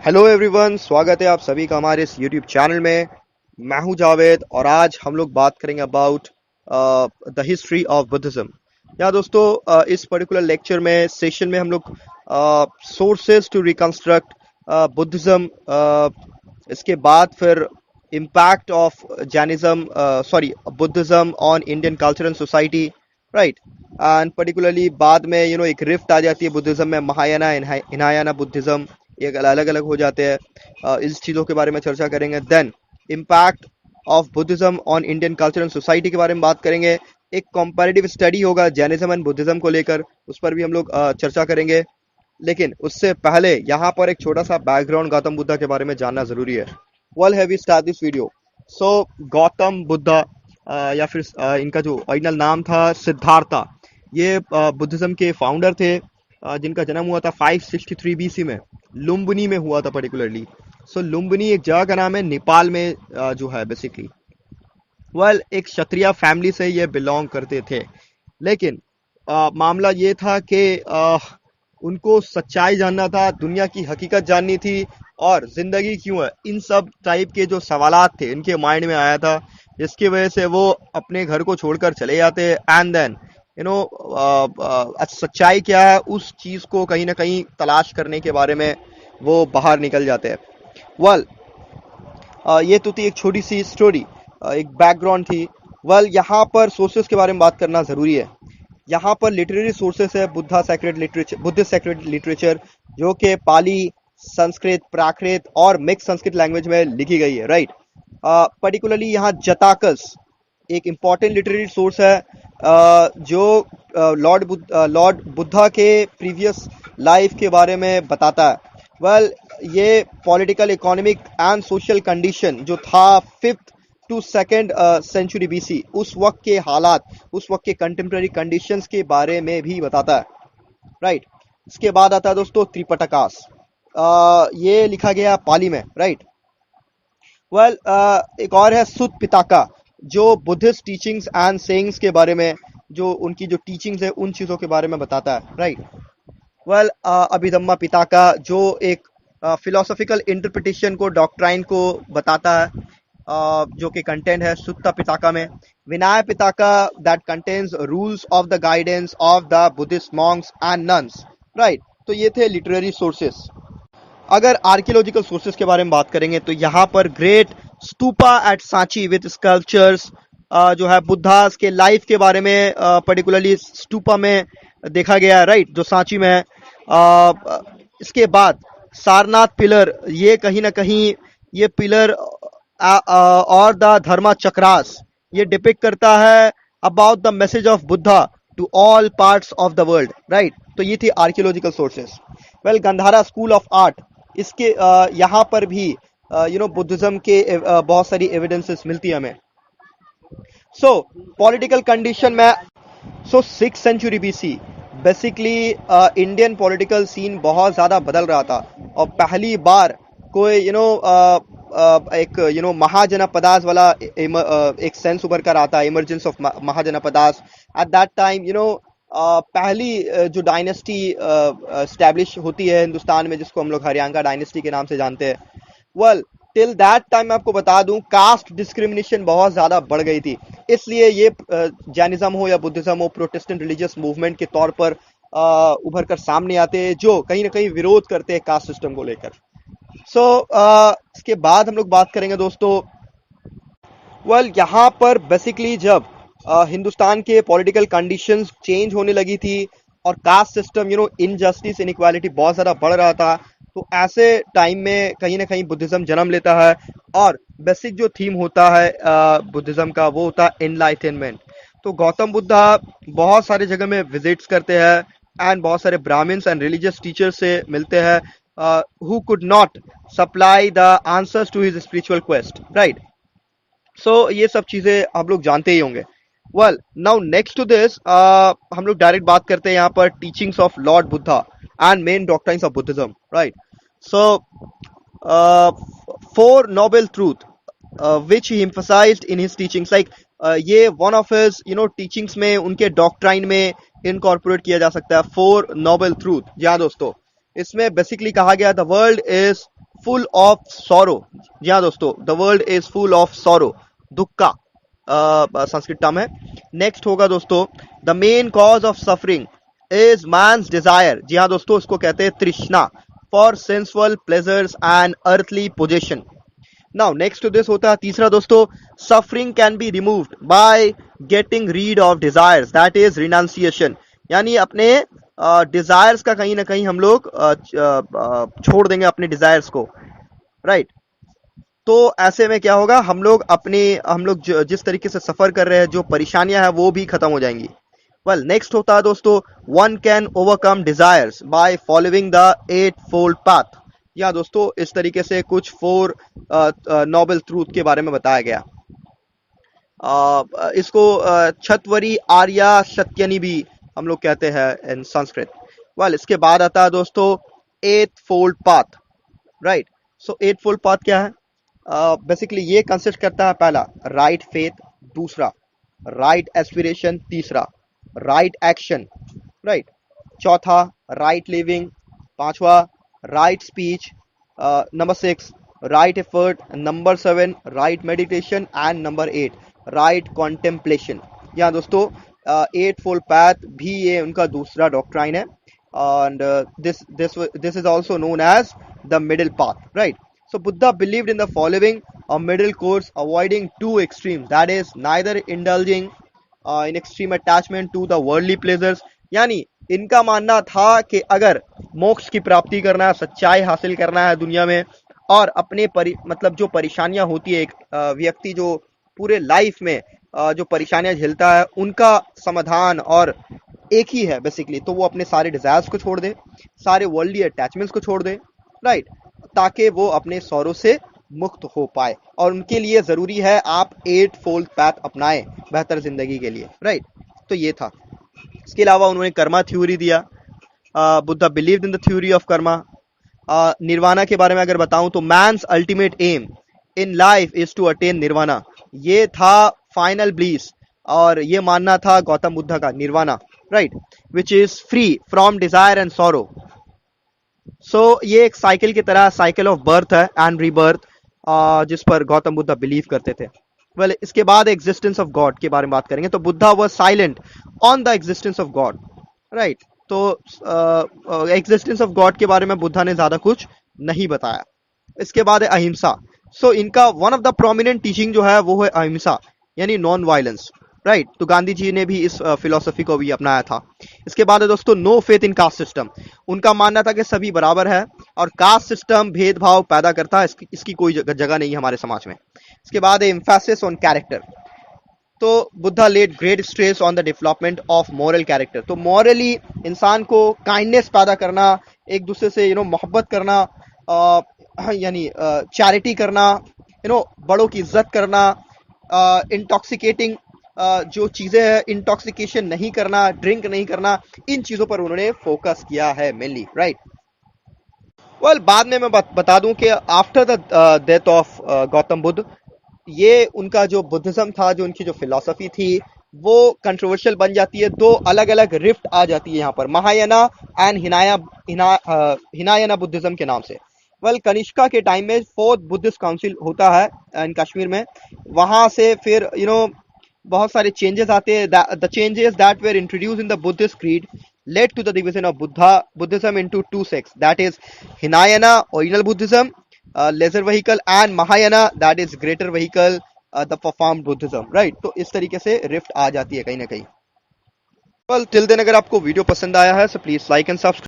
Hello everyone, स्वागत है आप सभी का हमारे इस यूट्यूब चैनल में। मैं हूं जावेद और आज हम लोग बात करेंगे about the history of Buddhism. या दोस्तों, इस पर्टिकुलर लेक्चर में सेशन में हम लोग सोर्सेज टू रिकंस्ट्रक्ट बुद्धिज्म, इसके बाद फिर impact of Jainism sorry Buddhism on Indian culture and society, right. And particularly बाद में एक रिफ्ट आ जाती है बुद्धिज्म में, महायाना हिनायाना बुद्धिज्म, ये अलग अलग हो जाते हैं। इस चीज़ों के बारे में चर्चा करेंगे। Then impact of Buddhism on Indian culture and society के बारे में बात करेंगे। एक कंपैरेटिव स्टडी होगा जैनिज्म एंड बुद्धिज्म को लेकर, उस पर भी हम लोग चर्चा करेंगे। लेकिन उससे पहले यहाँ पर एक छोटा सा बैकग्राउंड गौतम बुद्धा के बारे में जानना जरूरी है। Well have we start this video. So Gautam Buddha, या फिर इनका जो ओरिजिनल नाम था सिद्धार्था, ये बुद्धिज्म के फाउंडर थे, जिनका जन्म हुआ था 563 बीसी में, लुम्बिनी में हुआ था पर्टिकुलरली। सो लुम्बिनी एक जगह का नाम है नेपाल में, जो है बेसिकली एक क्षत्रिय फैमिली से ये बिलोंग करते थे। लेकिन मामला ये था कि उनको सच्चाई जानना था, दुनिया की हकीकत जाननी थी, और जिंदगी क्यों है, इन सब टाइप के जो सवालात थे इनके माइंड में आया था, जिसकी वजह से वो अपने घर को छोड़कर चले जाते। एंड देन सच्चाई क्या है उस चीज को कहीं ना कहीं तलाश करने के बारे में वो बाहर निकल जाते हैं। वेल ये तो थी एक छोटी सी स्टोरी, एक बैकग्राउंड थी। यहाँ पर सोर्सेस के बारे में बात करना जरूरी है। यहाँ पर लिटरेरी सोर्सेस है बुद्धिस्ट सेक्रेट लिटरेचर, जो कि पाली, संस्कृत, प्राकृत और मिक्स संस्कृत लैंग्वेज में लिखी गई है, राइट। पर्टिकुलरली यहाँ जताकस एक इम्पॉर्टेंट लिटरेरी सोर्स है, जो लॉर्ड बुद्धा के प्रीवियस लाइफ के बारे में बताता है। ये political, economic and social condition जो था 5th to 2nd century BC, उस वक्त के हालात, उस वक्त के कंटेम्प्रेरी कंडीशंस के बारे में भी बताता है, राइट। इसके बाद आता है दोस्तों त्रिपिटकास, ये लिखा गया पाली में, राइट। एक और है सुत्त पिताका, जो बुद्धिस्ट टीचिंग्स एंड सेइंग्स के बारे में, जो उनकी जो टीचिंग्स है उन चीज़ों के बारे में बताता है, राइट। अभिधम्मा पिताका, जो एक फिलोसॉफिकल इंटरप्रिटेशन को, डॉक्ट्राइन को बताता है, जो कि कंटेंट है सुत्ता पिताका में। Vinaya Pitaka, that contains rules of the guidance of the Buddhist monks and nuns, right. तो ये थे लिटरेरी सोर्सेस। अगर आर्कियोलॉजिकल सोर्सेस के बारे में बात करेंगे तो यहाँ पर great stupa at Sanchi with sculptures, जो है बुद्धास के लाइफ के बारे में पर्टिकुलरली स्तूपा में देखा गया है, राइट, जो सांची में है। इसके बाद सारनाथ पिलर, ये कहीं ना कहीं ये पिलर और द धर्मा चक्रास, ये डिपिक्ट करता है about the message of Buddha to all parts of the world, right. तो ये थी archaeological sources. Gandhara school of art, इसके यहाँ पर भी बुद्धिज्म के बहुत सारी एविडेंसेस मिलती है हमें। सो पॉलिटिकल कंडीशन में, 6th century BC basically Indian political scene बहुत ज़्यादा बदल रहा था, और पहली बार कोई एक महाजनपदास वाला एक सेंस उभर कर आता है, emergence of mahajanapadas. At that time पहली जो डायनेस्टी स्टैब्लिश होती है हिंदुस्तान में, जिसको हम लोग हरियांगा डायनेस्टी के नाम से जानते हैं। टिल दैट टाइम मैं आपको बता दूं, कास्ट डिस्क्रिमिनेशन बहुत ज्यादा बढ़ गई थी, इसलिए ये जैनिज्म हो या बुद्धिज्म हो, प्रोटेस्टेंट रिलीजियस मूवमेंट के तौर पर उभर कर सामने आते हैं, जो कहीं ना कहीं विरोध करते हैं कास्ट सिस्टम को लेकर। इसके बाद हम लोग बात करेंगे दोस्तों, यहाँ पर बेसिकली जब हिंदुस्तान के पॉलिटिकल कंडीशंस चेंज होने लगी थी और कास्ट सिस्टम, इनजस्टिस, इनइक्वालिटी बहुत ज़्यादा बढ़ रहा था, तो ऐसे टाइम में कहीं ना कहीं बुद्धिज्म जन्म लेता है। और बेसिक जो थीम होता है बुद्धिज्म का, वो होता है एनलाइटनमेंट। तो गौतम बुद्धा बहुत सारे जगह में विजिट्स करते हैं, एंड बहुत सारे ब्राह्मण्स एंड रिलीजियस टीचर्स से मिलते हैं, who could not supply the answers to his spiritual quest, right? So ये सब चीजें हम लोग जानते ही होंगे। Now next to this, हम लोग डायरेक्ट बात करते हैं यहाँ पर teachings of Lord Buddha and main doctrines of Buddhism, right. So 4 noble truth which he emphasized in his teachings, like ये वन ऑफ हिज टीचिंग्स में, उनके डॉक्ट्राइन में इनकॉर्पोरेट किया जा सकता है 4 noble truth। जी हाँ दोस्तों, इसमें बेसिकली कहा गया the world is full of sorrow. जी हाँ दोस्तों, the world is full of sorrow, दुख का संस्कृत टर्म है। नेक्स्ट होगा दोस्तों, the main cause of suffering is man's desire. जी हाँ दोस्तों, इसको कहते हैं तृष्णा, for sensual pleasures and earthly possession. Now next to this होता है तीसरा दोस्तों, suffering can be removed by getting rid of desires, that is renunciation. यानी अपने डिजायर्स का कहीं ना कहीं हम लोग छोड़ देंगे अपने डिजायर्स को, राइट। तो ऐसे में क्या होगा, हम लोग जिस तरीके से सफर कर रहे हैं, जो परेशानियां हैं वो भी खत्म हो जाएंगी। वेल नेक्स्ट होता है दोस्तों, one can overcome desires by following the eightfold path. या दोस्तों, इस तरीके से कुछ 4 नोबल ट्रूथ के बारे में बताया गया। इसको छतवरी आर्या सत्यनी भी हम लोग कहते हैं इन संस्कृत। वेल इसके बाद आता है दोस्तों एट फोल्ड पाथ, राइट। सो एट फोल्ड पाथ क्या है? बेसिकली ये कंसिस्ट करता है, पहला राइट फेथ, दूसरा राइट एस्पिरेशन, तीसरा राइट एक्शन, राइट, चौथा राइट लिविंग, पांचवा right speech, number 6 right effort, number 7 right meditation and number 8 right contemplation. यहाँ दोस्तों एट फोल्ड पैथ भी ये उनका दूसरा डॉक्ट्राइन है, and this is also known as the middle path, right? So Buddha believed in the following: a middle course, avoiding two extremes, that is neither indulging in extreme attachment to the worldly pleasures। यानी इनका मानना था कि अगर मोक्ष की प्राप्ति करना है, सच्चाई हासिल करना है दुनिया में, और अपने मतलब जो परेशानियां होती है, एक व्यक्ति जो पूरे लाइफ में जो परेशानियां झेलता है, उनका समाधान और एक ही है बेसिकली, तो वो अपने सारे डिजायर्स को छोड़ दे, सारे वर्ल्डली अटैचमेंट्स को छोड़ दे, राइट, ताकि वो अपने सौरों से मुक्त हो पाए। और उनके लिए जरूरी है आप एट फोल्ड पैथ अपनाएं बेहतर जिंदगी के लिए, राइट। तो ये था। इसके अलावा उन्होंने कर्मा थ्योरी दिया। Buddha believed in the theory of karma. Nirvana के बारे में अगर बताऊं तो man's ultimate aim in life is to attain nirvana. ये था फाइनल ब्लीस, और ये मानना था गौतम बुद्धा का, nirvana, right, which is free from desire and sorrow. So ये एक साइकिल की तरह, साइकिल ऑफ बर्थ है एंड रीबर्थ, जिस पर गौतम बुद्धा बिलीव करते थे। वेल इसके बाद एग्जिस्टेंस ऑफ गॉड के बारे में बात करेंगे। तो Buddha was silent on the existence of God, right. तो एग्जिस्टेंस ऑफ गॉड के बारे में बुद्धा ने ज्यादा कुछ नहीं बताया। इसके बाद है अहिंसा। सो इनका one of the prominent teaching जो है वो है अहिंसा, यानी नॉन वायलेंस, राइट। तो गांधी जी ने भी इस फिलोसफी को भी अपनाया था। इसके बाद है दोस्तों no faith in caste system. उनका मानना था कि सभी बराबर है, और कास्ट सिस्टम भेदभाव पैदा करता है, इसकी कोई जगह नहीं है हमारे समाज में। इसके बाद है एम्फेसिस ऑन कैरेक्टर। तो Buddha laid great stress on the development of moral character. तो मॉरली इंसान को काइंडनेस पैदा करना, एक दूसरे से मोहब्बत करना, यानी चैरिटी करना, बड़ों की इज्जत करना, इंटॉक्सिकेटिंग जो चीजें हैं, इंटॉक्सिकेशन नहीं करना, ड्रिंक नहीं करना, इन चीजों पर उन्होंने फोकस किया है मेनली, राइट। वेल बाद में मैं बता दूं कि after the death of Gautam Buddha, ये उनका जो बुद्धिज्म था, जो उनकी जो फिलॉसफी थी, वो कंट्रोवर्शियल बन जाती है। दो अलग अलग रिफ्ट आ जाती है यहाँ पर, महायाना एंड हिनायाना बुद्धिज्म के नाम से। वेल कनिष्का के टाइम में 4th बुद्धिस्ट काउंसिल होता है इन कश्मीर में। वहां से फिर बहुत सारे चेंजेस आते हैं। The changes that were introduce in the Buddhist creed led to the division of Buddhism into two sects, that is Hinayana, original Buddhism, lesser vehicle, and Mahayana, that is greater vehicle, the performed Buddhism, right। तो इस तरीके से rift आ जाती है कहीं ना कहीं। well till then अगर आपको वीडियो पसंद आया है so please like and subscribe।